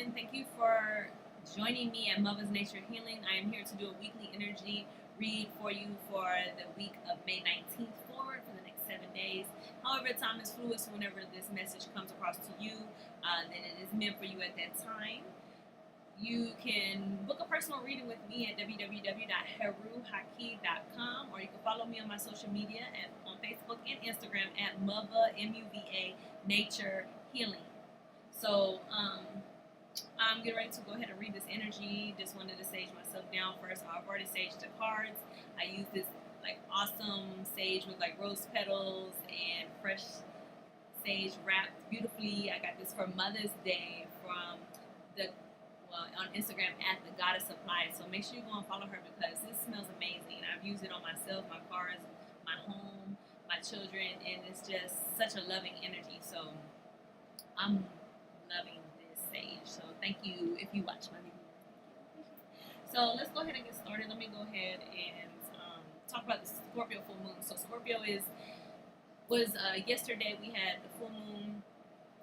again. Thank you for joining me at Mother's Nature Healing. I am here to do a weekly energy read for you for the week of May 19th forward for the next 7 days. However, time is fluid, so whenever this message comes across to you, then it is meant for you at that time. You can book a personal reading with me at www.heruhaki.com, or you can follow me on my social media on Facebook and Instagram at Muva, M-U-V-A, Nature Healing. So I'm getting ready to go ahead and read this energy. Just wanted to sage myself down first. I've already saged the cards. I use this like awesome sage with like rose petals and fresh sage wrapped beautifully. I got this for Mother's Day from on Instagram at the Goddess Supply. So make sure you go and follow her because this smells amazing. I've used it on myself, my cars, my home, my children, and it's just such a loving energy. So I'm loving this sage. So thank you if you watch my video. So let's go ahead and get started. Let me go ahead and talk about the Scorpio full moon. So Scorpio was yesterday we had the full moon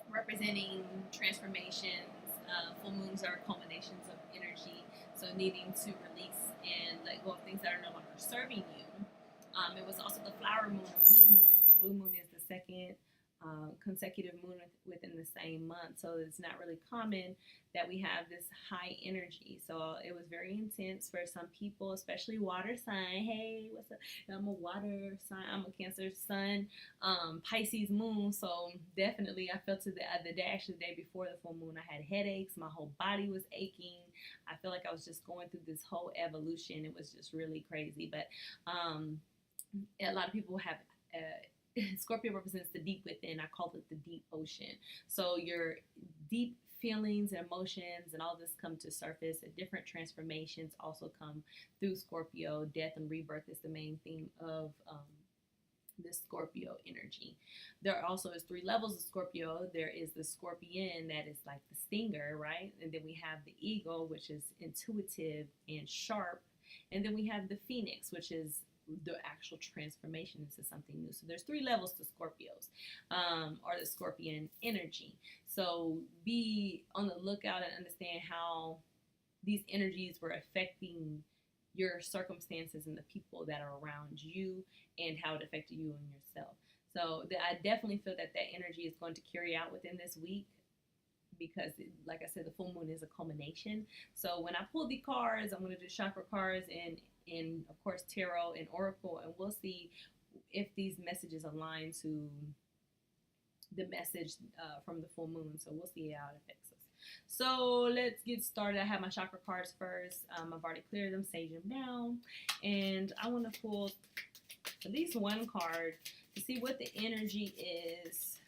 representing transformations. Full moons are culminations of energy, so needing to release and let go of things that are no longer serving you. It was also the flower moon, blue moon. Blue moon is the second consecutive moon within the same month, so it's not really common that we have this high energy. So it was very intense for some people, especially water sign. Hey, what's up? I'm a water sign. I'm a Cancer sun, Pisces moon. So definitely, I felt it the day, actually the day before the full moon. I had headaches. My whole body was aching. I feel like I was just going through this whole evolution. It was just really crazy. But a lot of people have. Scorpio represents the deep within. I call it the deep ocean. So your deep feelings and emotions and all this come to surface. Different transformations also come through Scorpio. Death and rebirth is the main theme of this Scorpio energy. There also is three levels of Scorpio. There is the Scorpion that is like the stinger, right? And then we have the Eagle, which is intuitive and sharp. And then we have the Phoenix, which is the actual transformation into something new. So there's three levels to Scorpios, or the Scorpion energy. So be on the lookout and understand how these energies were affecting your circumstances and the people that are around you and how it affected you and yourself. So I definitely feel that energy is going to carry out within this week because, like I said, the full moon is a culmination. So when I pull the cards, I'm going to do chakra cards and of course tarot and oracle, and we'll see if these messages align to the message from the full moon. So we'll see how it affects us. So let's get started. I have my chakra cards first. I've already cleared them, sage them down, and I want to pull at least one card to see what the energy is.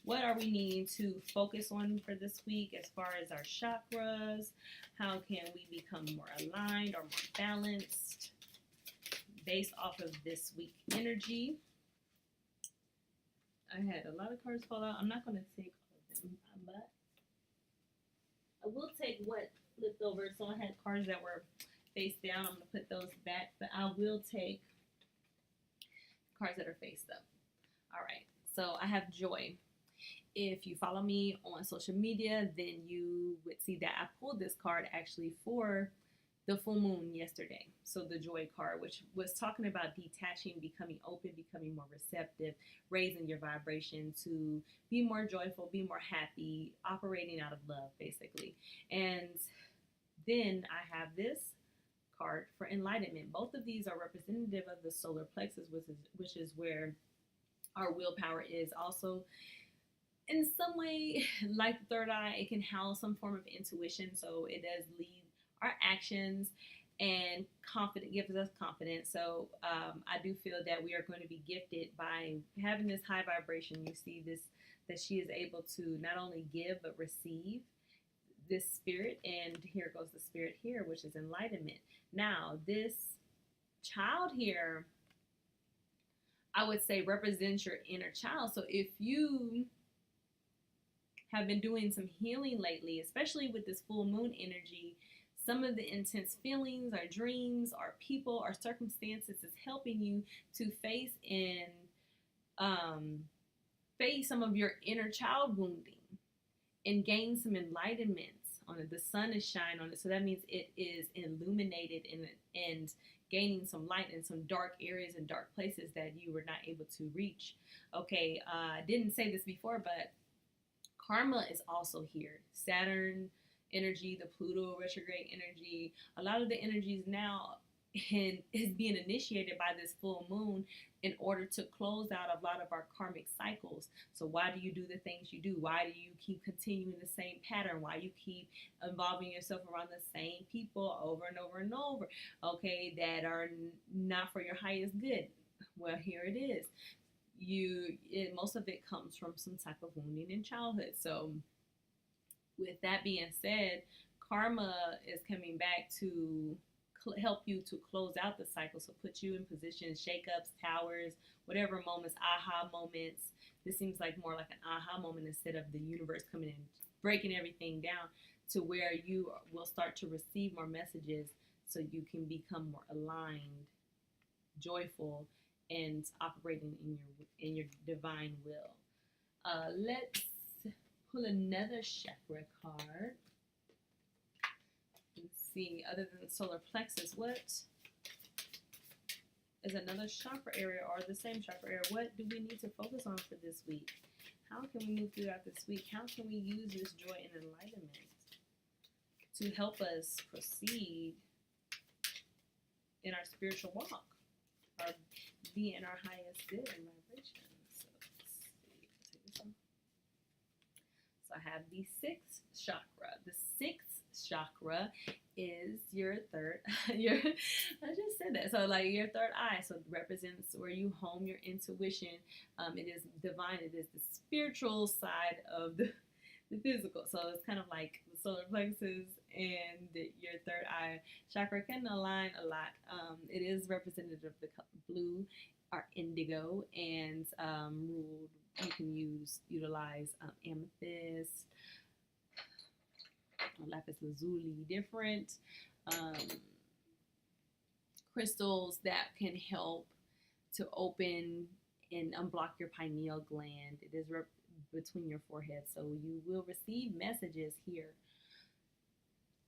What are we needing to focus on for this week as far as our chakras? How can we become more aligned or more balanced based off of this week energy? I had a lot of cards fall out. I'm not going to take all of them, but I will take what flipped over. So I had cards that were face down. I'm going to put those back, but I will take cards that are face up. All right. So I have joy. If you follow me on social media, then you would see that I pulled this card actually for the full moon yesterday. So the joy card, which was talking about detaching, becoming open, becoming more receptive, raising your vibration to be more joyful, be more happy, operating out of love, basically. And then I have this card for enlightenment. Both of these are representative of the solar plexus, which is where our willpower is. Also, in some way, like the third eye, it can house some form of intuition. So it does lead our actions and gives us confidence. So I do feel that we are going to be gifted by having this high vibration. You see this, that she is able to not only give, but receive this spirit. And here goes the spirit here, which is enlightenment. Now, this child here, I would say, represents your inner child. So if you have been doing some healing lately, especially with this full moon energy, some of the intense feelings or dreams or people or circumstances is helping you to face some of your inner child wounding and gain some enlightenment on it. The sun is shining on it. So that means it is illuminated and gaining some light in some dark areas and dark places that you were not able to reach. Okay, I didn't say this before, but karma is also here. Saturn energy, the Pluto retrograde energy, a lot of the energies now is being initiated by this full moon in order to close out a lot of our karmic cycles. So why do you do the things you do? Why do you keep continuing the same pattern? Why you keep involving yourself around the same people over and over and over, okay, that are not for your highest good? Well, here it is. Most of it comes from some type of wounding in childhood. So with that being said, karma is coming back to help you to close out the cycle. So put you in positions, shakeups, towers, whatever moments, aha moments. This seems like more like an aha moment instead of the universe coming in, breaking everything down, to where you will start to receive more messages so you can become more aligned, joyful, and operating in your divine will. Let's pull another chakra card. Let's see, other than the solar plexus, what is another chakra area or the same chakra area? What do we need to focus on for this week? How can we move throughout this week? How can we use this joy and enlightenment to help us proceed in our spiritual walk, or be in our highest good and vibration? So let's see. Take this one. So I have the sixth chakra. The sixth chakra is your third. I just said that. So like your third eye. So it represents where you home your intuition. It is divine. It is the spiritual side of the physical. So it's kind of like the solar plexus and your third eye chakra can align a lot. It is representative of the color blue or indigo, and you can utilize amethyst, lapis lazuli, different crystals that can help to open and unblock your pineal gland. It is between your forehead, so you will receive messages here.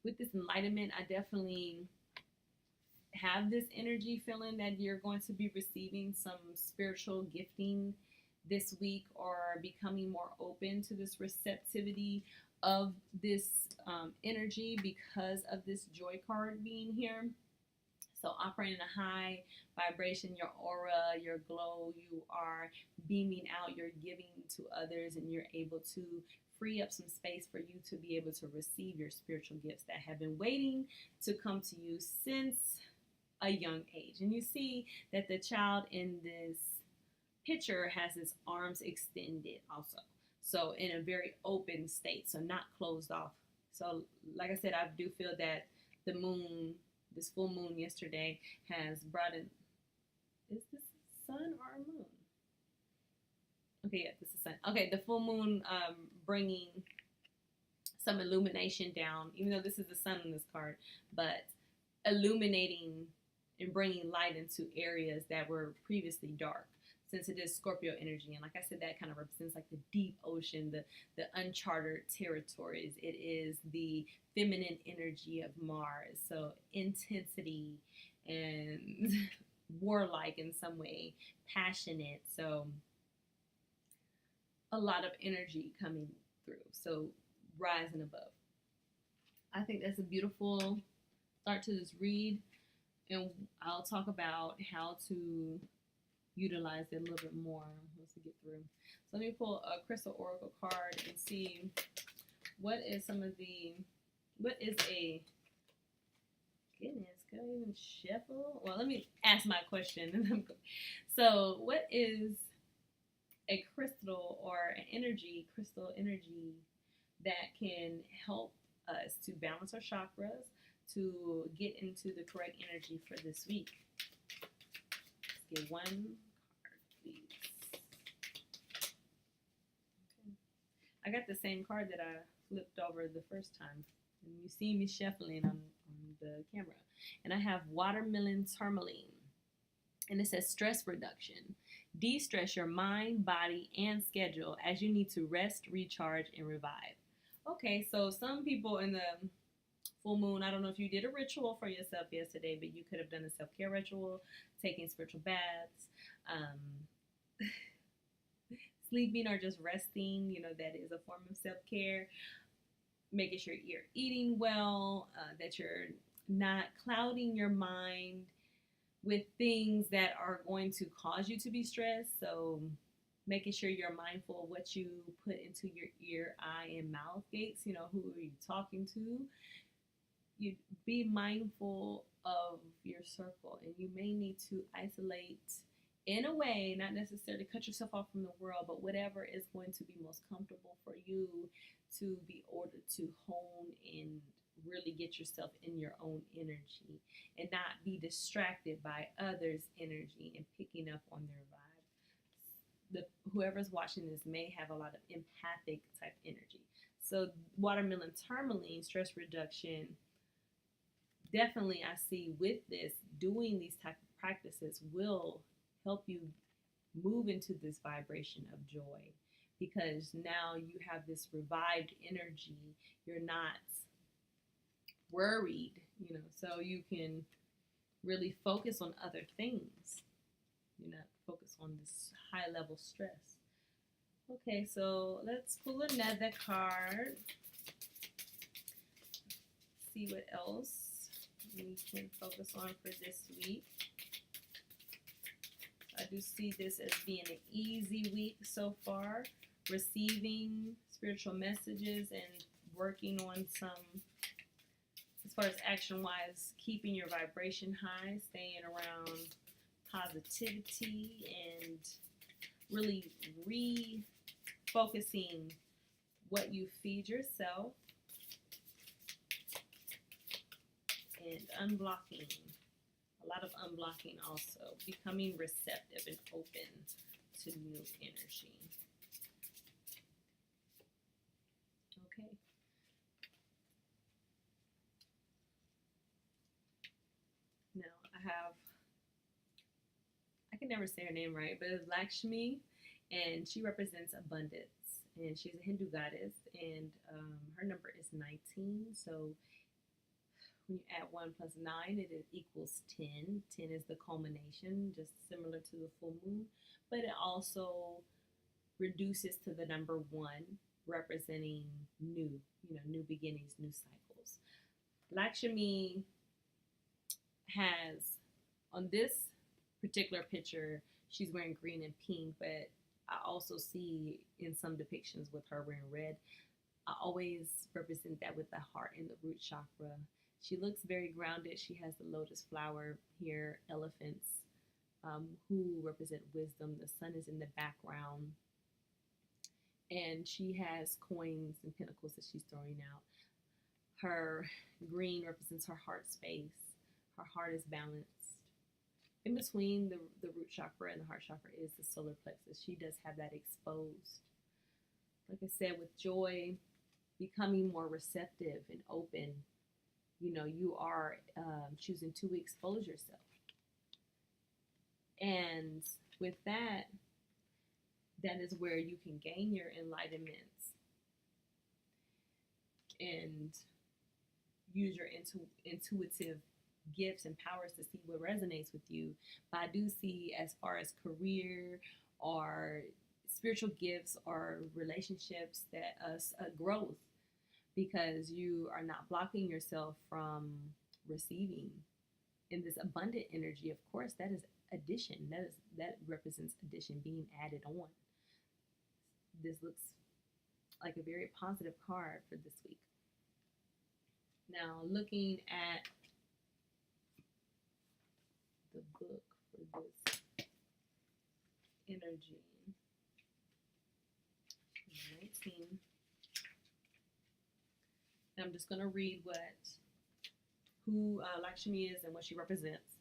With this enlightenment, I definitely have this energy feeling that you're going to be receiving some spiritual gifting this week, or becoming more open to this receptivity of this energy because of this joy card being here. So operating a high vibration, your aura, your glow, you are beaming out, you're giving to others, and you're able to free up some space for you to be able to receive your spiritual gifts that have been waiting to come to you since a young age. And you see that the child in this picture has his arms extended also. So in a very open state, so not closed off. So like I said, I do feel that the moon, this full moon yesterday, has brought in, is this sun or moon? Okay, yeah, this is sun. Okay, the full moon bringing some illumination down, even though this is the sun in this card, but illuminating and bringing light into areas that were previously dark, since it is Scorpio energy. And like I said, that kind of represents like the deep ocean, the uncharted territories. It is the feminine energy of Mars. So intensity and warlike in some way, passionate. So a lot of energy coming through. So rising above. I think that's a beautiful start to this read. And I'll talk about how to utilize it a little bit more once we get through. So let me pull a crystal oracle card and see what is a, goodness, could I even shuffle? Well, let me ask my question. So what is a crystal or an crystal energy that can help us to balance our chakras, to get into the correct energy for this week? Let's get one card, please. Okay. I got the same card that I flipped over the first time, and you see me shuffling on the camera. And I have watermelon tourmaline, and it says stress reduction. De-stress your mind, body, and schedule as you need to rest, recharge, and revive. Okay, so some people in the full moon, I don't know if you did a ritual for yourself yesterday, but you could have done a self care ritual, taking spiritual baths, um, sleeping, or just resting. That is a form of self care. Making sure you're eating well, that you're not clouding your mind with things that are going to cause you to be stressed. So, making sure you're mindful of what you put into your ear, eye, and mouth gates. Who are you talking to? You be mindful of your circle, and you may need to isolate in a way, not necessarily cut yourself off from the world, but whatever is going to be most comfortable for you to be ordered to hone and really get yourself in your own energy and not be distracted by others' energy and picking up on their vibe. Whoever's watching this may have a lot of empathic type energy. So watermelon tourmaline, stress reduction, definitely I see with this, doing these type of practices will help you move into this vibration of joy, because now you have this revived energy. You're not worried, so you can really focus on other things. You're not focused on this high level stress. Okay, so let's pull another card. See what else we can focus on for this week. I do see this as being an easy week so far. Receiving spiritual messages and working on some, as far as action wise, keeping your vibration high, staying around positivity, and really refocusing what you feed yourself and unblocking. A lot of unblocking also. Becoming receptive and open to new energy. Okay. Now I can never say her name right, but it's Lakshmi, and she represents abundance. And she's a Hindu goddess, and her number is 19. So when you add 1 plus 9, it equals 10. 10 is the culmination, just similar to the full moon, but it also reduces to the number 1, representing new beginnings, new cycles. Lakshmi has, on this particular picture, she's wearing green and pink, but I also see in some depictions with her wearing red. I always represent that with the heart and the root chakra. She looks very grounded. She has the lotus flower here, elephants, who represent wisdom. The sun is in the background. And she has coins and pinnacles that she's throwing out. Her green represents her heart space. Her heart is balanced. In between the root chakra and the heart chakra is the solar plexus. She does have that exposed. Like I said, with joy, becoming more receptive and open, you are choosing to expose yourself. And with that is where you can gain your enlightenments and use your intuitive gifts and powers to see what resonates with you. But I do see, as far as career or spiritual gifts or relationships, that growth, because you are not blocking yourself from receiving in this abundant energy. Of course, that is addition. That represents addition, being added on. This looks like a very positive card for this week. Now, looking at the book for this energy, 19. I'm just going to read who Lakshmi is and what she represents.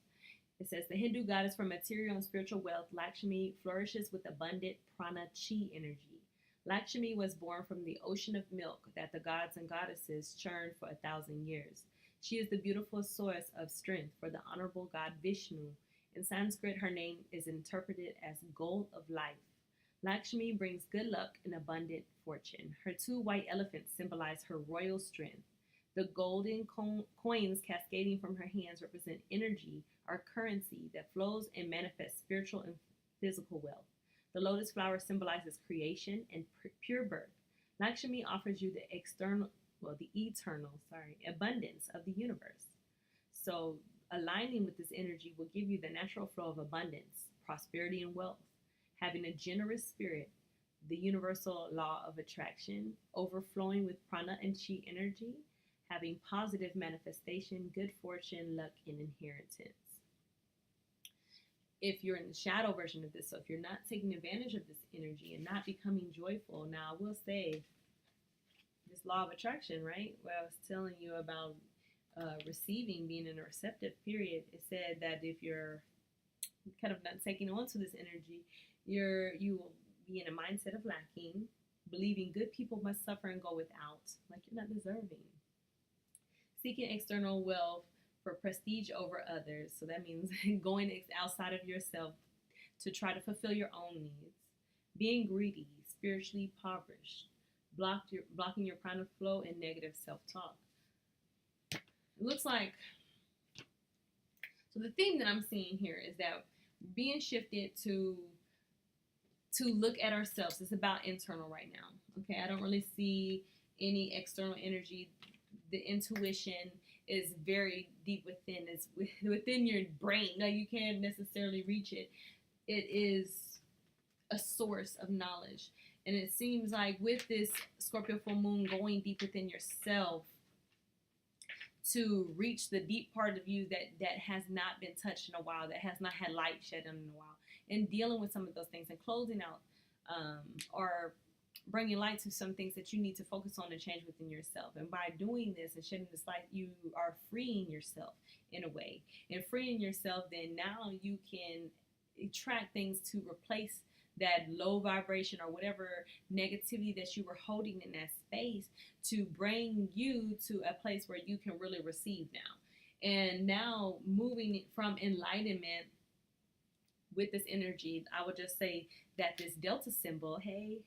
It says, the Hindu goddess for material and spiritual wealth, Lakshmi flourishes with abundant prana chi energy. Lakshmi was born from the ocean of milk that the gods and goddesses churned for 1,000 years. She is the beautiful source of strength for the honorable god Vishnu. In Sanskrit, her name is interpreted as goal of life. Lakshmi brings good luck and abundant fortune. Her two white elephants symbolize her royal strength. The golden coins cascading from her hands represent energy, our currency that flows and manifests spiritual and physical wealth. The lotus flower symbolizes creation and pure birth. Lakshmi offers you the eternal abundance of the universe. So, aligning with this energy will give you the natural flow of abundance, prosperity, and wealth. Having a generous spirit, the universal law of attraction, overflowing with prana and chi energy, having positive manifestation, good fortune, luck, and inheritance. If you're in the shadow version of this, so if you're not taking advantage of this energy and not becoming joyful, now I will say this law of attraction, right? Where I was telling you about receiving, being in a receptive period, it said that if you're kind of not taking on to this energy, you will be in a mindset of lacking, believing good people must suffer and go without, like you're not deserving. Seeking external wealth for prestige over others, so that means going outside of yourself to try to fulfill your own needs. Being greedy, spiritually impoverished, blocking your prana flow and negative self-talk. It looks like, so the theme that I'm seeing here is that being shifted to look at ourselves. It's about internal right now. Okay, I don't really see any external energy. The intuition is very deep within. It's within your brain. Now you can't necessarily reach it. It is a source of knowledge. And it seems like with this Scorpio full moon going deep within yourself to reach the deep part of you that has not been touched in a while, that has not had light shed in a while, and dealing with some of those things and closing out or bringing light to some things that you need to focus on and change within yourself. And by doing this and shedding this light, you are freeing yourself in a way. And freeing yourself, then now you can attract things to replace that low vibration or whatever negativity that you were holding in that space, to bring you to a place where you can really receive now. And now moving from enlightenment with this energy, I would just say that this Delta symbol, hey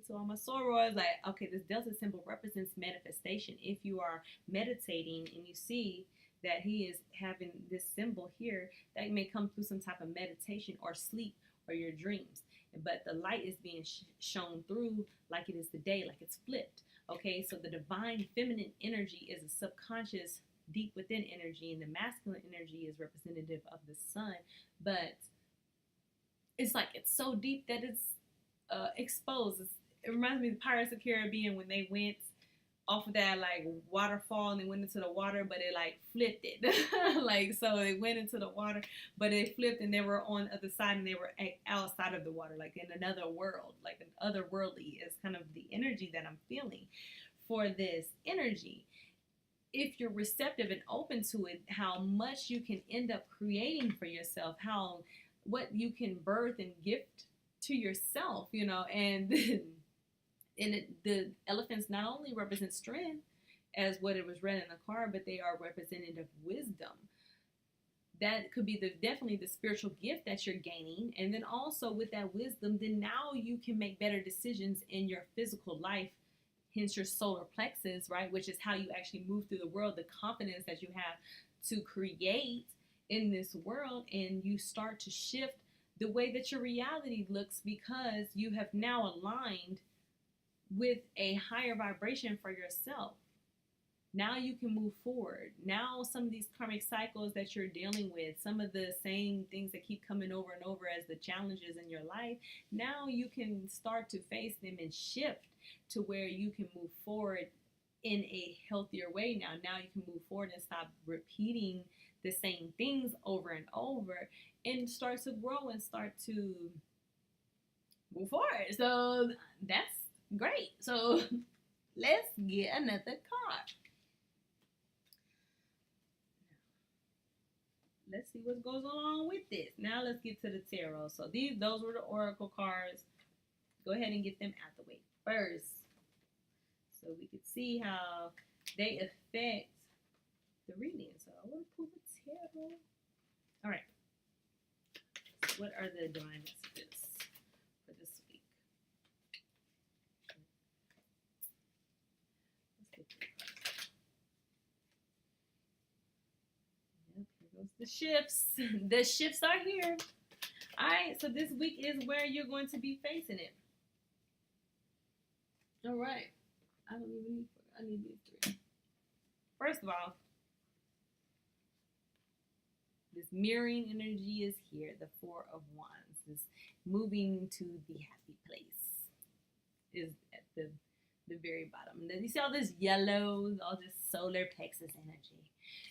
to all my sorors, like, okay, this Delta symbol represents manifestation. If you are meditating and you see that he is having this symbol here, that may come through some type of meditation or sleep or your dreams. But the light is being shown through like it is the day, like it's flipped. Okay, so the divine feminine energy is a subconscious, deep within energy, and the masculine energy is representative of the sun. But it's like it's so deep that it's exposed. It reminds me of the Pirates of the Caribbean when they went off of that like waterfall and they went into the water, but it like flipped it. Like, so they went into the water, but it flipped and they were on the other side and they were outside of the water, like in another world, like an otherworldly is kind of the energy that I'm feeling for this energy. If you're receptive and open to it, how much you can end up creating for yourself, what you can birth and gift to yourself, and the elephants not only represent strength as what it was read in the card, but they are representative of wisdom. That could be definitely the spiritual gift that you're gaining. And then also with that wisdom, then now you can make better decisions in your physical life, hence your solar plexus, right? Which is how you actually move through the world, the confidence that you have to create in this world, and you start to shift the way that your reality looks because you have now aligned with a higher vibration for yourself. Now you can move forward. Now some of these karmic cycles that you're dealing with, some of the same things that keep coming over and over as the challenges in your life, now you can start to face them and shift to where you can move forward in a healthier way. Now you can move forward and stop repeating the same things over and over and start to grow and start to move forward. So that's great. So let's get another card. Let's see what goes along with this. Now let's get to the tarot. So those were the oracle cards. Go ahead and get them out the way first, so we can see how they affect the reading. So I want to pull the tarot. All right. So what are the divine messages for this week? The shifts. The shifts are here. All right, so this week is where you're going to be facing it. All right. I don't even need. I need these three. First of all, this mirroring energy is here. The Four of Wands. This moving to the happy place is at the very bottom. And then you see all this yellow, all this solar plexus energy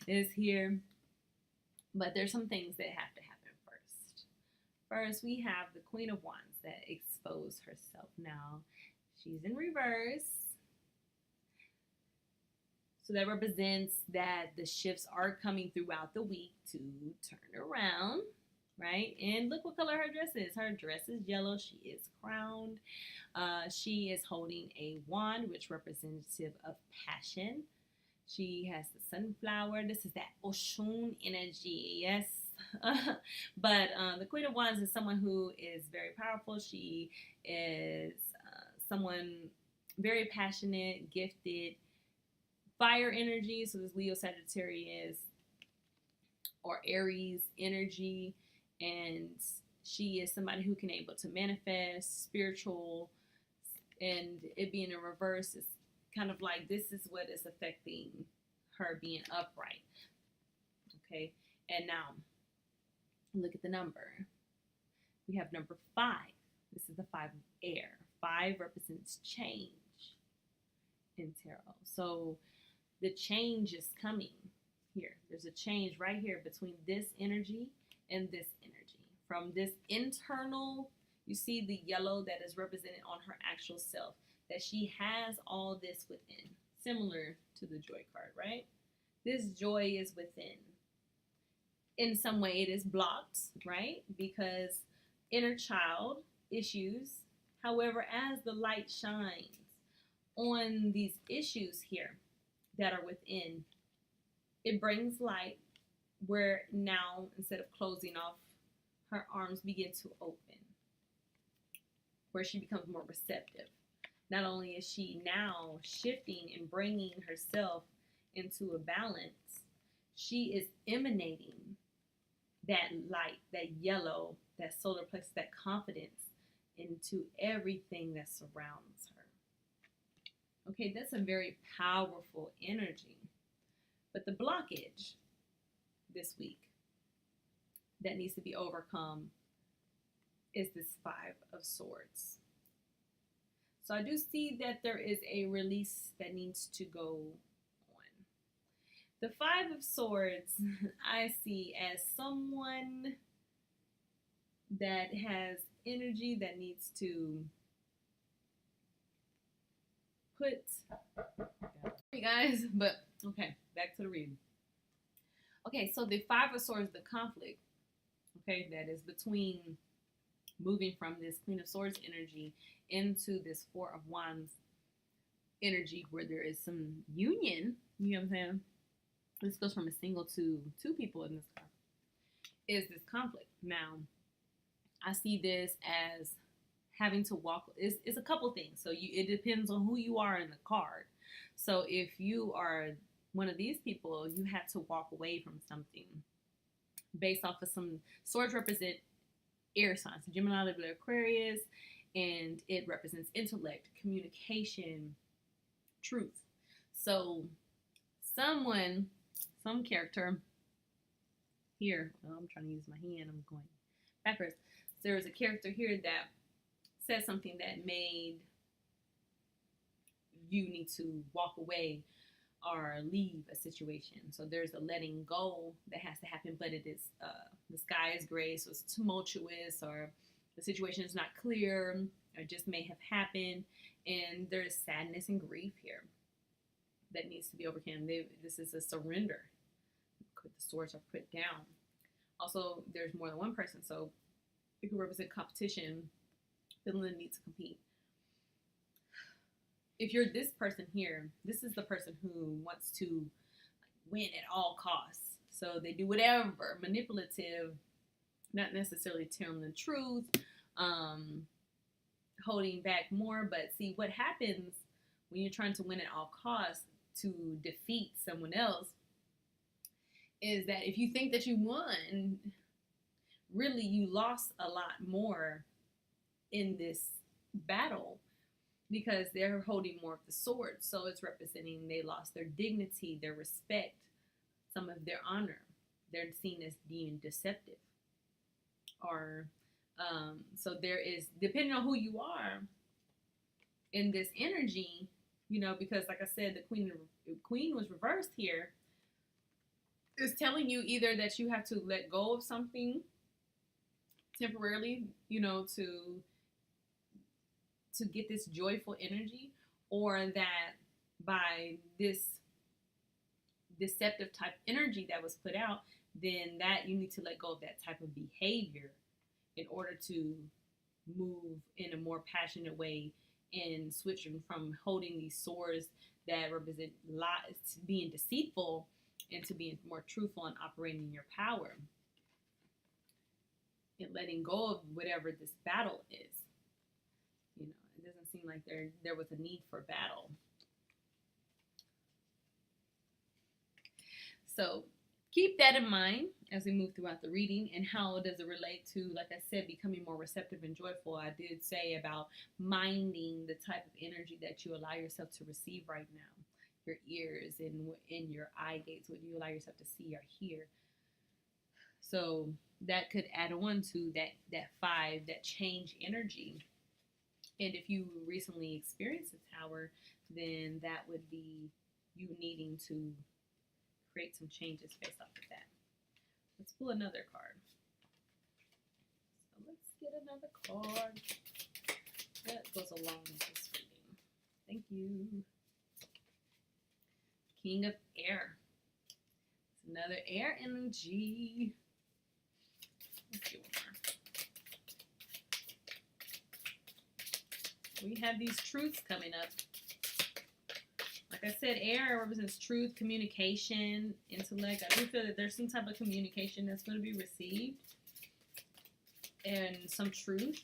is here. But there's some things that have to happen first. First, we have the Queen of Wands that exposed herself. Now, she's in reverse. So that represents that the shifts are coming throughout the week to turn around, right? And look what color her dress is. Her dress is yellow. She is crowned. She is holding a wand, which representative of passion. She has the sunflower. This is that Oshun energy, yes. But the Queen of Wands is someone who is very powerful. She is someone very passionate, gifted, fire energy. So this Leo, Sagittarius, or Aries energy. And she is somebody who can able to manifest, spiritual, and it being in reverse is kind of like this is what is affecting her being upright. Okay, and now look at the number. We have number 5. This is the 5 of air. 5 represents change in tarot. So the change is coming here. There's a change right here between this energy and this energy. From this internal, you see the yellow that is represented on her actual self, that she has all this within, similar to the joy card, right? This joy is within. In some way it is blocked, right? Because inner child issues. However, as the light shines on these issues here that are within, it brings light where now, instead of closing off, her arms begin to open, where she becomes more receptive. Not only is she now shifting and bringing herself into a balance, she is emanating that light, that yellow, that solar plexus, that confidence into everything that surrounds her. Okay, that's a very powerful energy. But the blockage this week that needs to be overcome is this 5 of Swords. So I do see that there is a release that needs to go on. The 5 of Swords I see as someone that has energy that needs to put, hey guys, but okay, back to the reading. Okay, so the 5 of Swords, the conflict, okay, that is between moving from this Queen of Swords energy into this 4 of Wands energy where there is some union, you know what I'm saying? This goes from a single to 2 people in this card, is this conflict. Now, I see this as having to walk, it's a couple things. So it depends on who you are in the card. So if you are one of these people, you have to walk away from something based off of some swords represent air signs, Gemini, Libra, Aquarius, and it represents intellect, communication, truth. So someone, some character here, well, I'm trying to use my hand, I'm going backwards. There's a character here that said something that made you need to walk away or leave a situation. So there's a letting go that has to happen, but it is the sky is gray, so it's tumultuous, or the situation is not clear, or just may have happened, and there's sadness and grief here that needs to be overcome. This is a surrender. The swords are put down. Also, there's more than one person, so it could represent competition, feeling the need to compete. If you're this person here, this is the person who wants to win at all costs. So they do whatever, manipulative, not necessarily telling the truth, holding back more. But see, what happens when you're trying to win at all costs to defeat someone else is that if you think that you won, really you lost a lot more in this battle because they're holding more of the sword. So it's representing they lost their dignity, their respect, some of their honor. They're seen as being deceptive. Or so there is, depending on who you are in this energy, because like I said, the queen was reversed here. It's telling you either that you have to let go of something temporarily, to get this joyful energy, or that by this deceptive type energy that was put out, then that you need to let go of that type of behavior in order to move in a more passionate way and switching from holding these swords that represent lies, being deceitful, into being more truthful and operating your power and letting go of whatever this battle is. It doesn't seem like there was a need for battle. So keep that in mind as we move throughout the reading. And how does it relate to, like I said, becoming more receptive and joyful? I did say about minding the type of energy that you allow yourself to receive right now. Your ears and in your eye gates, what you allow yourself to see or hear. So that could add on to that 5, that change energy. And if you recently experienced the Tower, then that would be you needing to create some changes based off of that. Let's pull another card. So let's get another card that goes along with this reading. Thank you. King of Air. It's another air energy. Let's get one more. We have these truths coming up. Like I said, air represents truth, communication, intellect. I do feel that there's some type of communication that's going to be received and some truth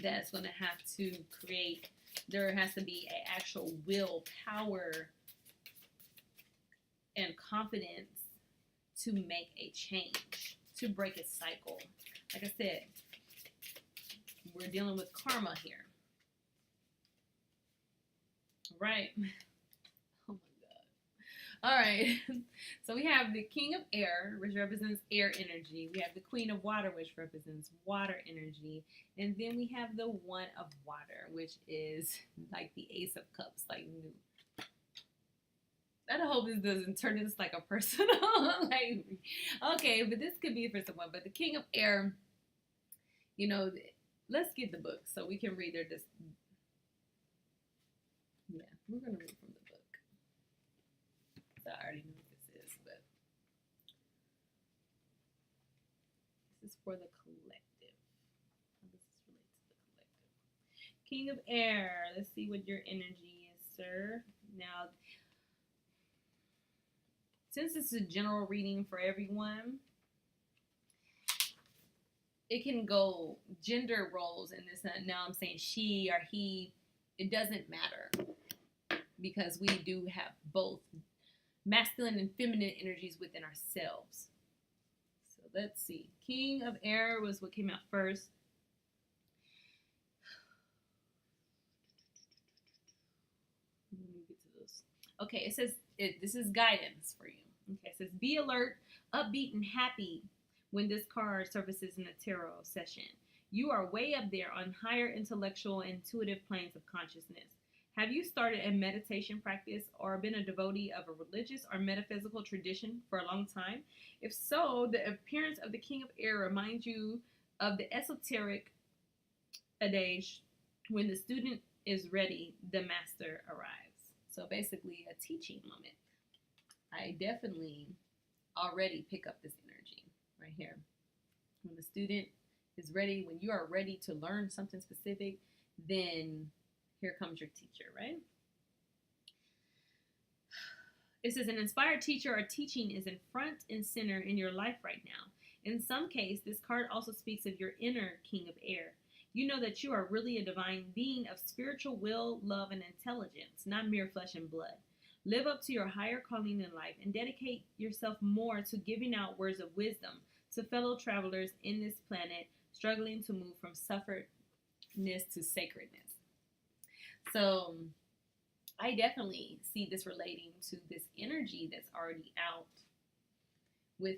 that's going to have to create. There has to be an actual will, power, and confidence to make a change, to break a cycle. Like I said, we're dealing with karma here. Right. Oh my God. All right. So we have the King of Air, which represents air energy. We have the Queen of Water, which represents water energy. And then we have the One of Water, which is like the Ace of Cups. Like, I hope this doesn't turn into like a personal, like, okay, but this could be for someone. But the King of Air, let's get the book so we can read their yeah, we're going to read from the book. So I already know what this is, but this is for the collective. How does this relate to the collective? King of Air, let's see what your energy is, sir. Now, since this is a general reading for everyone, it can go gender roles in this. Now I'm saying she or he, it doesn't matter, because we do have both masculine and feminine energies within ourselves. So let's see. King of Air was what came out first. Let me get to this. Okay, it says, this is guidance for you. Okay, it says, be alert, upbeat, and happy when this card surfaces in a tarot session. You are way up there on higher intellectual and intuitive planes of consciousness. Have you started a meditation practice or been a devotee of a religious or metaphysical tradition for a long time? If so, the appearance of the King of Air reminds you of the esoteric adage, when the student is ready, the master arrives. So basically a teaching moment. I definitely already pick up this energy right here. When the student is ready, when you are ready to learn something specific, then here comes your teacher, right? It says an inspired teacher or teaching is in front and center in your life right now. In some case, this card also speaks of your inner King of Air. You know that you are really a divine being of spiritual will, love, and intelligence, not mere flesh and blood. Live up to your higher calling in life and dedicate yourself more to giving out words of wisdom to fellow travelers in this planet struggling to move from sufferness to sacredness. So I definitely see this relating to this energy that's already out with,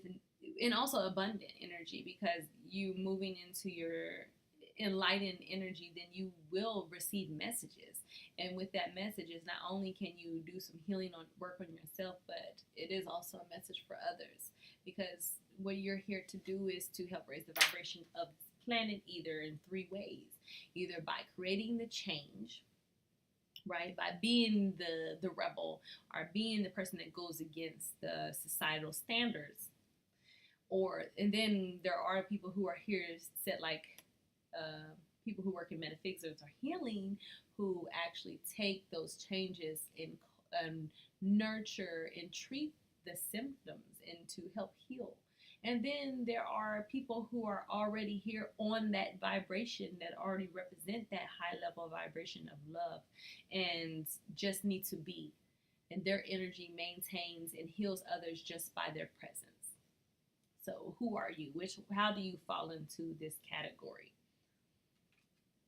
and also abundant energy, because you moving into your enlightened energy, then you will receive messages. And with that message is not only can you do some healing on work on yourself, but it is also a message for others, because what you're here to do is to help raise the vibration of this planet, either in three ways: either by creating the change, right, by being the rebel, or being the person that goes against the societal standards, or, and then there are people who are here set like people who work in metaphysics or healing, who actually take those changes and nurture and treat the symptoms and to help heal. And then there are people who are already here on that vibration, that already represent that high level vibration of love and just need to be. And their energy maintains and heals others just by their presence. So who are you? How do you fall into this category?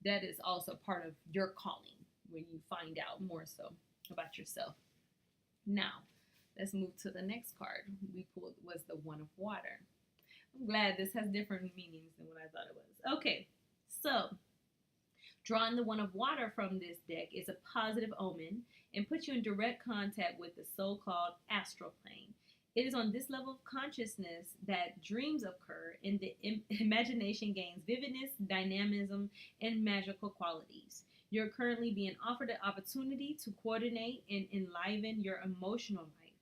That is also part of your calling when you find out more so about yourself. Now, let's move to the next card we pulled, was the One of Water. I'm glad this has different meanings than what I thought it was. Okay, so drawing the One of Water from this deck is a positive omen and puts you in direct contact with the so-called astral plane. It is on this level of consciousness that dreams occur and the imagination gains vividness, dynamism, and magical qualities. You're currently being offered an opportunity to coordinate and enliven your emotional life.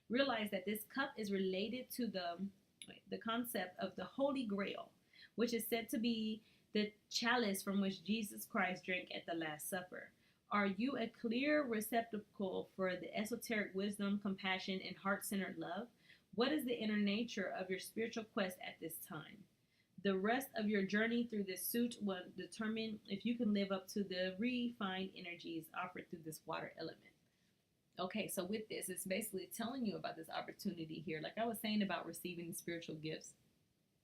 Realize that this cup is related to the concept of the Holy Grail, which is said to be the chalice from which Jesus Christ drank at the Last Supper. Are you a clear receptacle for the esoteric wisdom, compassion, and heart-centered love? What is the inner nature of your spiritual quest at this time? The rest of your journey through this suit will determine if you can live up to the refined energies offered through this water element. Okay, so with this, it's basically telling you about this opportunity here. Like I was saying about receiving spiritual gifts,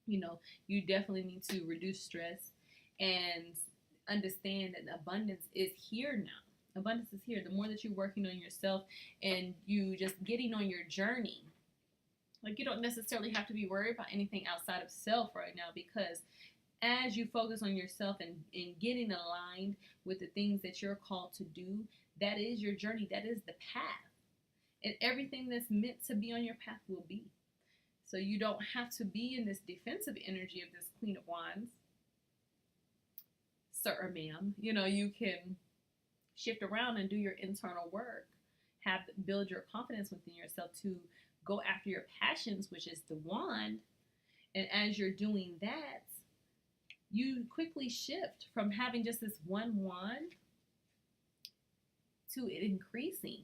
you definitely need to reduce stress and understand that abundance is here now. Abundance is here. The more that you're working on yourself and you just getting on your journey, like you don't necessarily have to be worried about anything outside of self right now, because as you focus on yourself and getting aligned with the things that you're called to do, that is your journey. That is the path. And everything that's meant to be on your path will be. So you don't have to be in this defensive energy of this Queen of Wands, sir or ma'am. You can shift around and do your internal work. Build your confidence within yourself to go after your passions, which is the wand. And as you're doing that, you quickly shift from having just this one wand to it increasing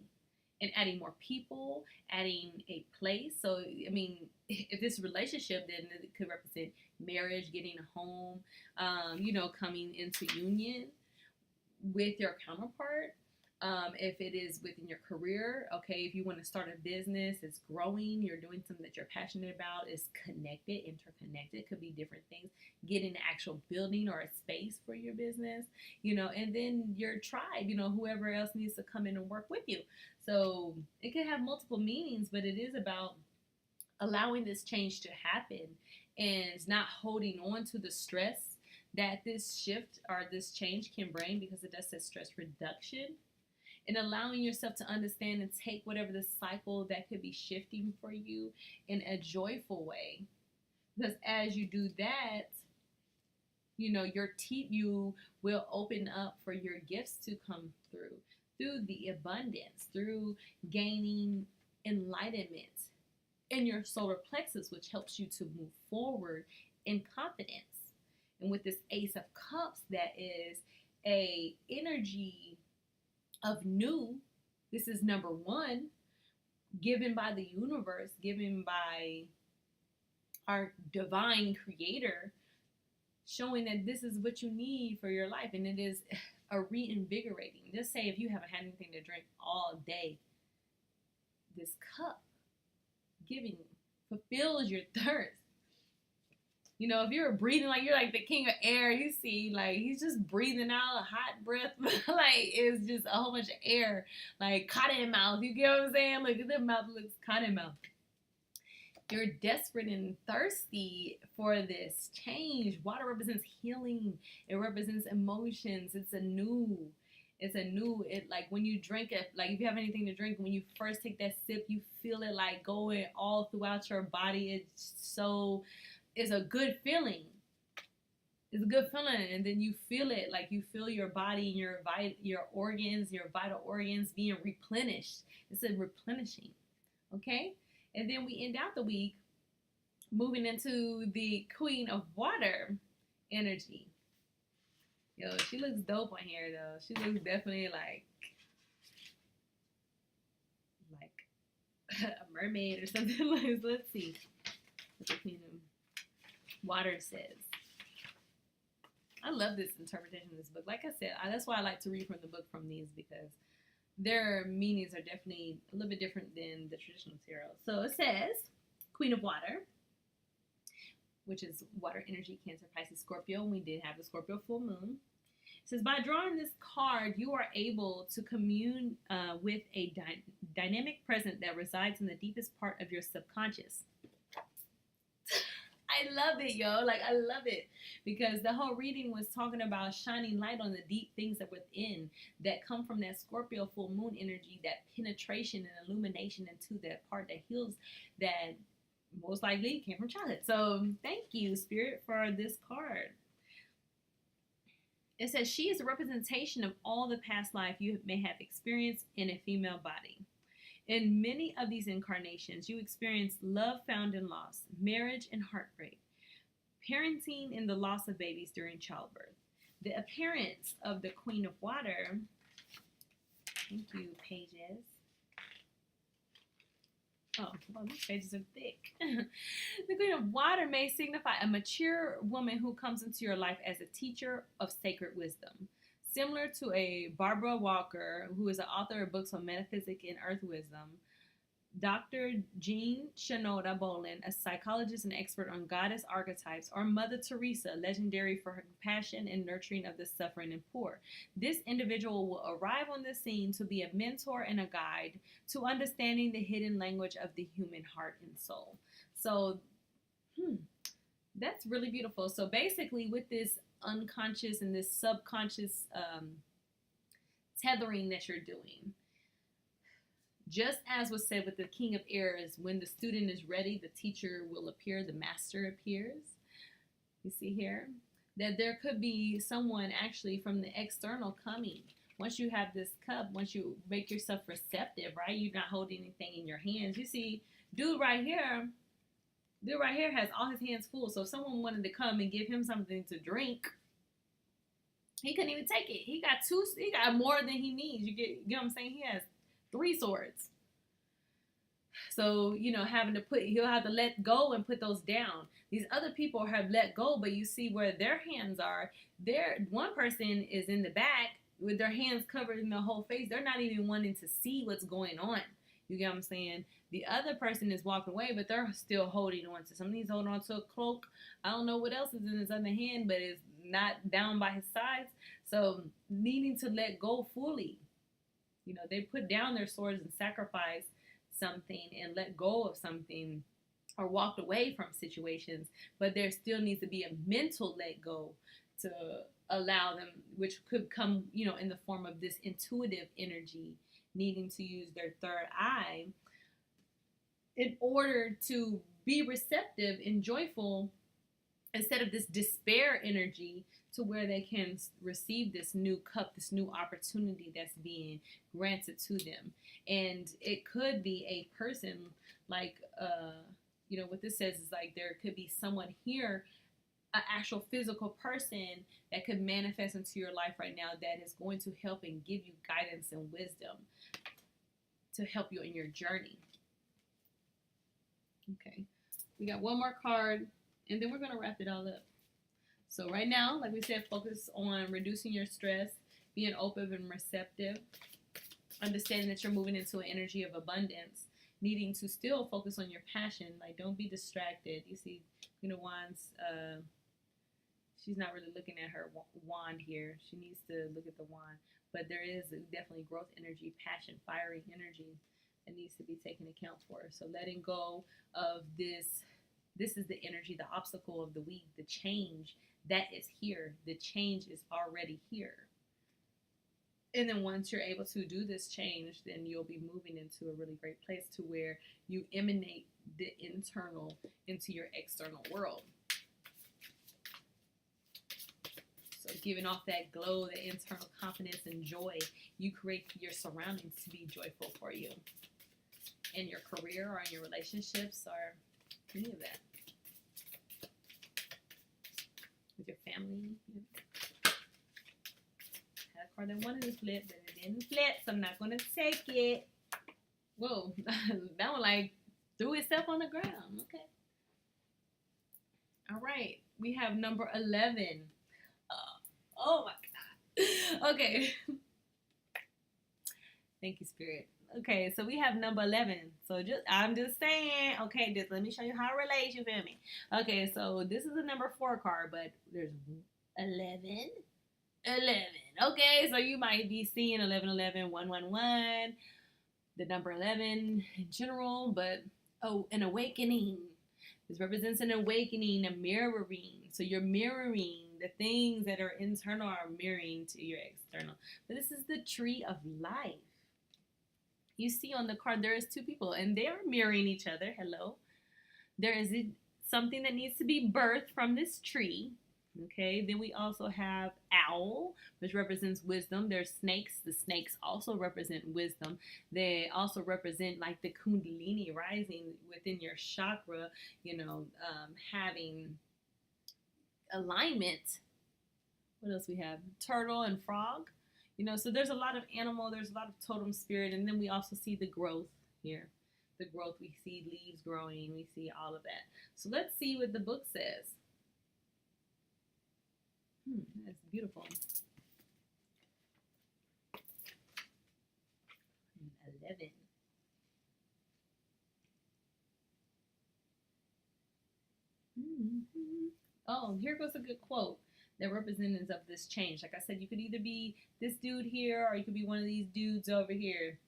and adding more people, adding a place. So, I mean, if this relationship, then it could represent marriage, getting a home, coming into union with your counterpart. If it is within your career, okay, if you want to start a business, it's growing, you're doing something that you're passionate about, it's connected, interconnected, it could be different things. Getting an actual building or a space for your business, and then your tribe, whoever else needs to come in and work with you. So it can have multiple meanings, but it is about allowing this change to happen and not holding on to the stress that this shift or this change can bring, because it does say stress reduction. And allowing yourself to understand and take whatever the cycle that could be shifting for you in a joyful way. Because as you do that, you will open up for your gifts to come through the abundance, through gaining enlightenment in your solar plexus, which helps you to move forward in confidence. And with this Ace of Cups, that is a energy of new. This is number one, given by the universe, given by our divine creator, showing that this is what you need for your life. And it is a reinvigorating. Just say if you haven't had anything to drink all day, this cup giving fulfills your thirst. You know, if you're breathing like you're like the king of air, you see, like he's just breathing out a hot breath, like it's just a whole bunch of air, like cotton mouth. You get what I'm saying? Look at their mouth looks cotton mouth. You're desperate and thirsty for this change. Water represents healing. It represents emotions. It like when you drink it, like if you have anything to drink, when you first take that sip, you feel it like going all throughout your body. It's a good feeling. It's a good feeling, and then you feel it, like you feel your body and your organs, your vital organs being replenished. It's a replenishing, okay? And then we end out the week moving into the Queen of Water energy. Yo, she looks dope on here though. She looks definitely like a mermaid or something. Let's see what the Queen of Water says. I love this interpretation of this book. Like I said, that's why I like to read from the book from these, because their meanings are definitely a little bit different than the traditional tarot. So it says, Queen of Water, which is water energy, Cancer, Pisces, Scorpio. And we did have the Scorpio full moon. It says, by drawing this card, you are able to commune with a dynamic presence that resides in the deepest part of your subconscious. I love it, yo. Like, I love it. Because the whole reading was talking about shining light on the deep things that within that come from that Scorpio full moon energy, that penetration and illumination into that part that heals, that most likely came from childhood. So thank you, Spirit, for this card. It says, she is a representation of all the past life you may have experienced in a female body. In many of these incarnations, you experience love found in loss, marriage and heartbreak, parenting and the loss of babies during childbirth. The appearance of the Queen of Water, thank you, pages. Oh, well, these pages are thick. The Queen of Water may signify a mature woman who comes into your life as a teacher of sacred wisdom. Similar to a Barbara Walker, who is the author of books on metaphysics and earth wisdom, Dr. Jean Shinoda Bolen, a psychologist and expert on goddess archetypes, or Mother Teresa, legendary for her compassion and nurturing of the suffering and poor. This individual will arrive on the scene to be a mentor and a guide to understanding the hidden language of the human heart and soul. So, that's really beautiful. So basically, with this unconscious and this subconscious tethering that you're doing, just as was said with the King of Air, is when the student is ready, the teacher will appear, the master appears. You see here that there could be someone actually from the external coming. Once you have this cup, once you make yourself receptive, right? You're not holding anything in your hands. You see, dude right here has all his hands full. So if someone wanted to come and give him something to drink, he couldn't even take it. He got more than he needs. You get what I'm saying? He has 3 swords. So, he'll have to let go and put those down. These other people have let go, but you see where their hands are. One person is in the back with their hands covered in the whole face. They're not even wanting to see what's going on. You get what I'm saying? The other person is walking away, but they're still holding on to something. He's holding on to a cloak. I don't know what else is in his other hand, but it's not down by his sides. So needing to let go fully. They put down their swords and sacrificed something and let go of something or walked away from situations, but there still needs to be a mental let go to allow them, which could come, in the form of this intuitive energy, needing to use their third eye in order to be receptive and joyful instead of this despair energy, to where they can receive this new cup, this new opportunity that's being granted to them. And it could be a person like, what this says is like there could be someone here, an actual physical person that could manifest into your life right now that is going to help and give you guidance and wisdom to help you in your journey. Okay, we got one more card and then we're going to wrap it all up. So right now, like we said, focus on reducing your stress, being open and receptive, understanding that you're moving into an energy of abundance, needing to still focus on your passion. Like, don't be distracted. You see, Queen of Wands, she's not really looking at her wand here. She needs to look at the wand. But there is definitely growth energy, passion, fiery energy that needs to be taken account for. So letting go of this is the energy, the obstacle of the week, the change that is here. The change is already here. And then once you're able to do this change, then you'll be moving into a really great place to where you emanate the internal into your external world. So giving off that glow, that internal confidence and joy, you create your surroundings to be joyful for you. In your career or in your relationships or any of that. With your family. Had a card that wanted to flip, but it didn't flip, so I'm not going to take it. Whoa, that one like threw itself on the ground. Okay. All right, we have number 11. Oh my God. Okay. Thank you, Spirit. Okay, so we have number 11. So I'm just saying, okay, just let me show you how it relates, you feel me? Okay, so this is a number 4 card, but there's 11. Okay, so you might be seeing 11, 11, 1, 1, 1, the number 11 in general, but an awakening. This represents an awakening, a mirroring. So you're mirroring the things that are internal are mirroring to your external. But this is the tree of life. You see on the card there is 2 people and they are mirroring each other. Hello. There is something that needs to be birthed from this tree. Okay, then we also have owl, which represents wisdom. There's snakes. The snakes also represent wisdom. They also represent like the kundalini rising within your chakra, having alignment. What else we have? Turtle and frog. So there's a lot of animal, there's a lot of totem spirit, and then we also see the growth here. The growth, we see leaves growing, we see all of that. So let's see what the book says. That's beautiful. 11. Oh, here goes a good quote that representatives of this change. Like I said, you could either be this dude here or you could be one of these dudes over here.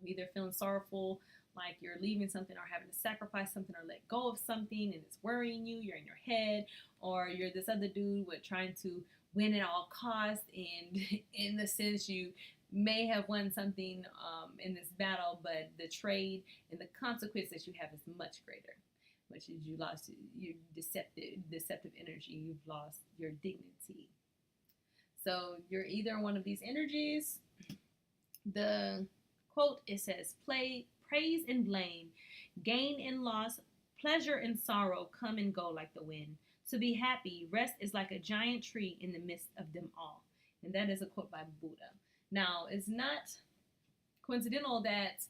Either feeling sorrowful, like you're leaving something or having to sacrifice something or let go of something and it's worrying you, you're in your head, or you're this other dude with trying to win at all costs, and in the sense you may have won something in this battle, but the trade and the consequence that you have is much greater. Which is you lost your deceptive energy, you've lost your dignity. So you're either one of these energies. The quote, it says, praise and blame, gain and loss, pleasure and sorrow come and go like the wind. To be happy, rest is like a giant tree in the midst of them all. And that is a quote by Buddha. Now, it's not coincidental that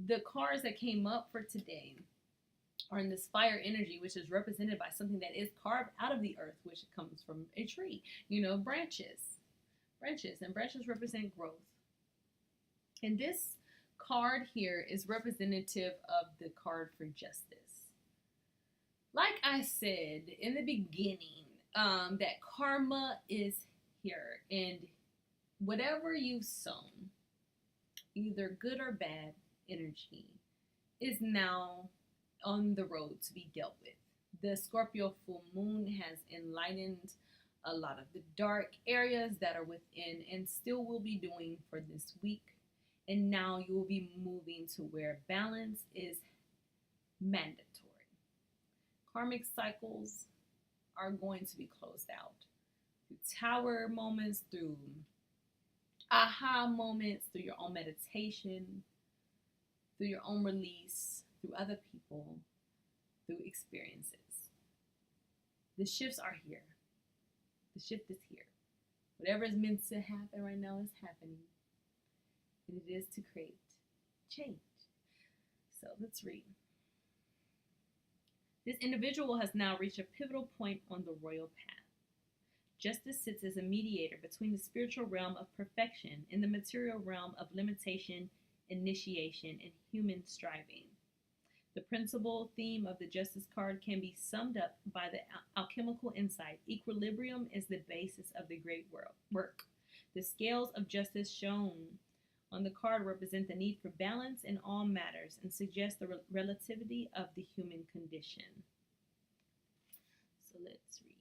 the cards that came up for today are in this fire energy, which is represented by something that is carved out of the earth, which comes from a tree. Branches. And branches represent growth. And this card here is representative of the card for justice. Like I said in the beginning, that karma is here, and whatever you've sown, either good or bad energy, is now on the road to be dealt with. The Scorpio full moon has enlightened a lot of the dark areas that are within and still will be doing for this week. And now you will be moving to where balance is mandatory. Karmic cycles are going to be closed out through tower moments, through aha moments, through your own meditation, through your own release, through other people, through experiences. The shifts are here. The shift is here. Whatever is meant to happen right now is happening. And it is to create change. So let's read. This individual has now reached a pivotal point on the royal path. Justice sits as a mediator between the spiritual realm of perfection and the material realm of limitation initiation, and human striving. The principal theme of the Justice card can be summed up by the alchemical insight: equilibrium is the basis of the great work. The scales of justice shown on the card represent the need for balance in all matters and suggest the relativity of the human condition. So let's read.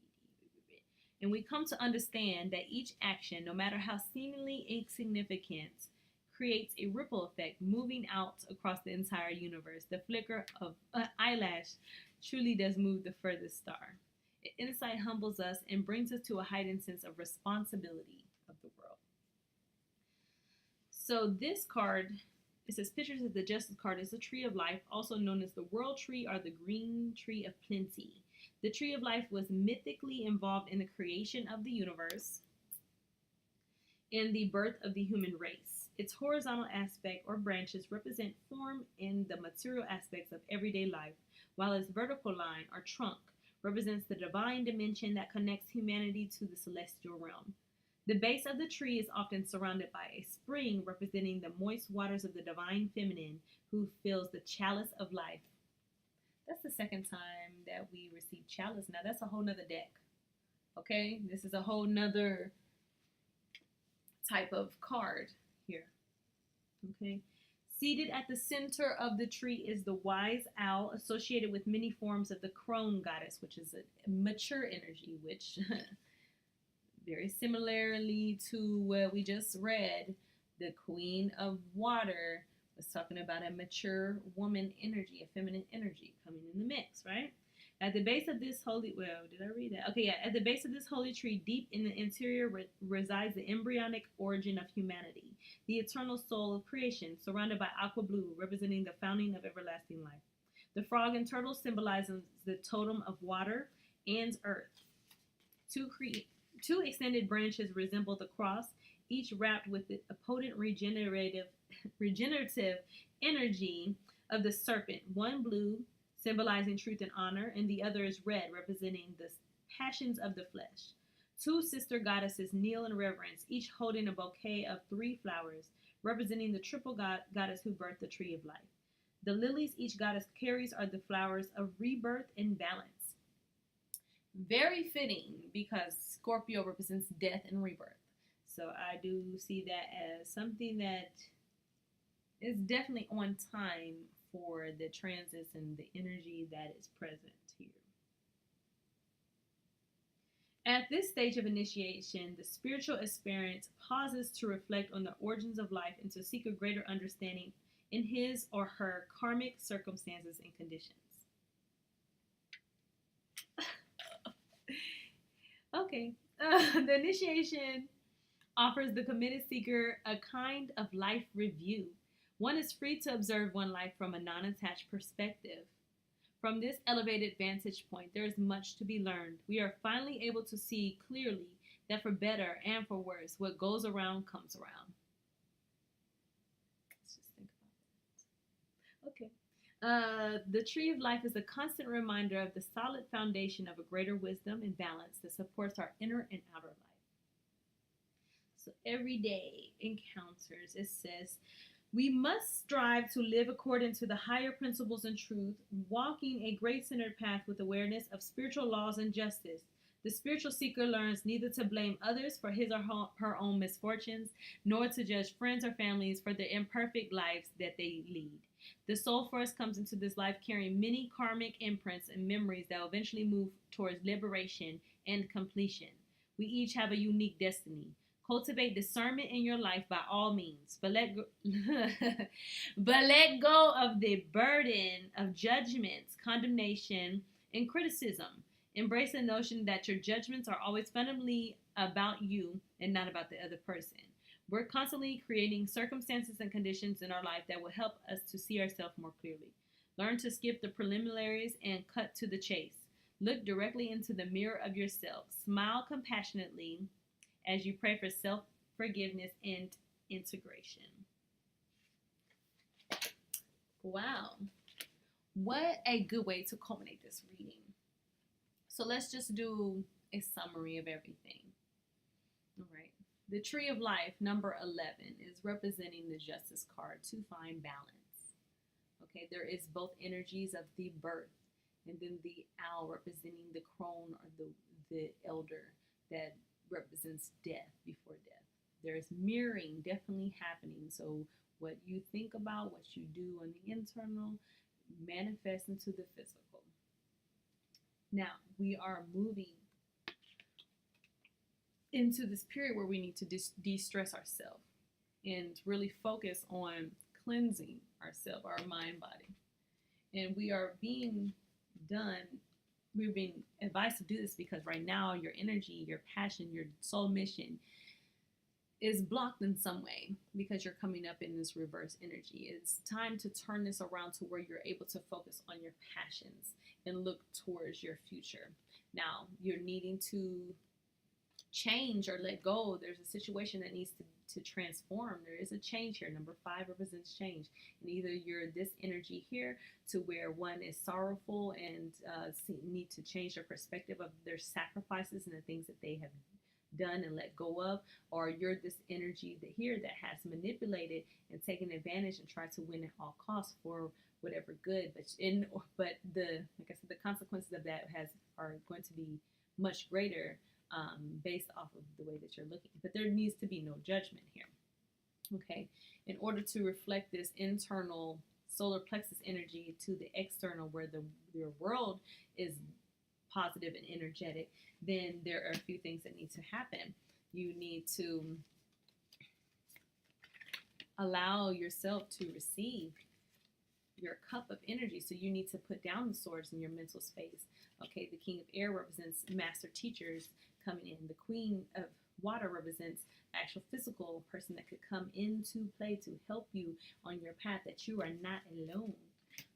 And we come to understand that each action, no matter how seemingly insignificant, creates a ripple effect moving out across the entire universe. The flicker of an eyelash truly does move the furthest star. Insight humbles us and brings us to a heightened sense of responsibility of the world. So this card, it says pictures of the Justice card is the tree of life, also known as the world tree or the green tree of plenty. The tree of life was mythically involved in the creation of the universe and the birth of the human race. Its horizontal aspect or branches represent form in the material aspects of everyday life, while its vertical line or trunk represents the divine dimension that connects humanity to the celestial realm. The base of the tree is often surrounded by a spring representing the moist waters of the divine feminine who fills the chalice of life. That's the second time that we received chalice. Now that's a whole nother deck. Okay, this is a whole nother type of card here. Okay, seated at the center of the tree is the wise owl, associated with many forms of the crone goddess, which is a mature energy, which very similarly to what we just read, the queen of water was talking about a mature woman energy, a feminine energy coming in the mix, right? At the base of this holy, well, did I read that? Okay, yeah. At the base of this holy tree, deep in the interior, resides the embryonic origin of humanity, the eternal soul of creation, surrounded by aqua blue, representing the fountain of everlasting life. The frog and turtle symbolizes the totem of water and earth. Two extended branches resemble the cross, each wrapped with the potent regenerative energy of the serpent. One blue, symbolizing truth and honor, and the other is red, representing the passions of the flesh. Two sister goddesses kneel in reverence, each holding a bouquet of 3 flowers, representing the triple goddess who birthed the tree of life. The lilies each goddess carries are the flowers of rebirth and balance. Very fitting because Scorpio represents death and rebirth. So I do see that as something that is definitely on time for the transits and the energy that is present here. At this stage of initiation, the spiritual aspirant pauses to reflect on the origins of life and to seek a greater understanding in his or her karmic circumstances and conditions. Okay, the initiation offers the committed seeker a kind of life review. One is free to observe one life from a non-attached perspective. From this elevated vantage point, there is much to be learned. We are finally able to see clearly that for better and for worse, what goes around comes around. Let's just think about that. Okay. The tree of life is a constant reminder of the solid foundation of a greater wisdom and balance that supports our inner and outer life. So everyday encounters, it says, we must strive to live according to the higher principles and truth, walking a grace-centered path with awareness of spiritual laws and justice. The spiritual seeker learns neither to blame others for his or her own misfortunes, nor to judge friends or families for the imperfect lives that they lead. The soul first comes into this life carrying many karmic imprints and memories that will eventually move towards liberation and completion. We each have a unique destiny. Cultivate discernment in your life by all means, but let go of the burden of judgments, condemnation, and criticism. Embrace the notion that your judgments are always fundamentally about you and not about the other person. We're constantly creating circumstances and conditions in our life that will help us to see ourselves more clearly. Learn to skip the preliminaries and cut to the chase. Look directly into the mirror of yourself. Smile compassionately as you pray for self-forgiveness and integration. Wow. What a good way to culminate this reading. So let's just do a summary of everything. All right. The tree of life, number 11, is representing the justice card to find balance. Okay, there is both energies of the birth and then the owl representing the crone or the elder that represents death before death. There's mirroring definitely happening. So what you think about, what you do on the internal, manifests into the physical. Now we are moving into this period where we need to de-stress ourselves and really focus on cleansing ourselves, our mind, body. And we are being done, we're being advised to do this because right now your energy, your passion, your soul mission is blocked in some way because you're coming up in this reverse energy. It's time to turn this around to where you're able to focus on your passions and look towards your future. Now, you're needing to change or let go. There's a situation that needs to transform. There is a change here. Number 5 represents change. And either you're this energy here to where one is sorrowful and need to change their perspective of their sacrifices and the things that they have done and let go of, or you're this energy that here that has manipulated and taken advantage and tried to win at all costs for whatever good. But the, like I said, the consequences of that are going to be much greater based off of the way that you're looking. But there needs to be no judgment here. Okay, in order to reflect this internal solar plexus energy to the external, where your world is positive and energetic, then there are a few things that need to happen. You need to allow yourself to receive your cup of energy. So you need to put down the swords in your mental space. Okay, the King of Air represents master teachers coming in. The Queen of Water represents actual physical person that could come into play to help you on your path, that you are not alone.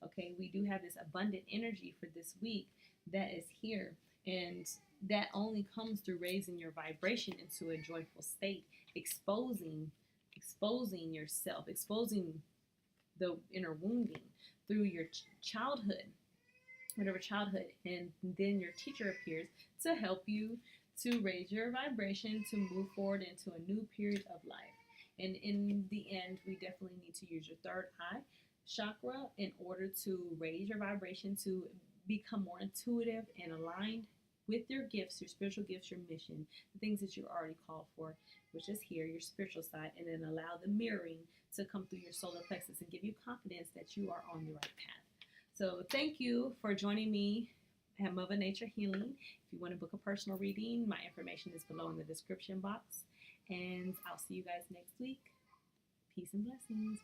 Okay, we do have this abundant energy for this week that is here, and that only comes through raising your vibration into a joyful state, exposing yourself, exposing the inner wounding through your childhood, whatever childhood, and then your teacher appears to help you to raise your vibration to move forward into a new period of life. And in the end, we definitely need to use your third eye chakra in order to raise your vibration, to become more intuitive and aligned with your gifts, your spiritual gifts, your mission, the things that you're already called for, which is here, your spiritual side, and then allow the mirroring to come through your solar plexus and give you confidence that you are on the right path. So thank you for joining me at Mother Nature Healing. If you want to book a personal reading, my information is below in the description box. And I'll see you guys next week. Peace and blessings.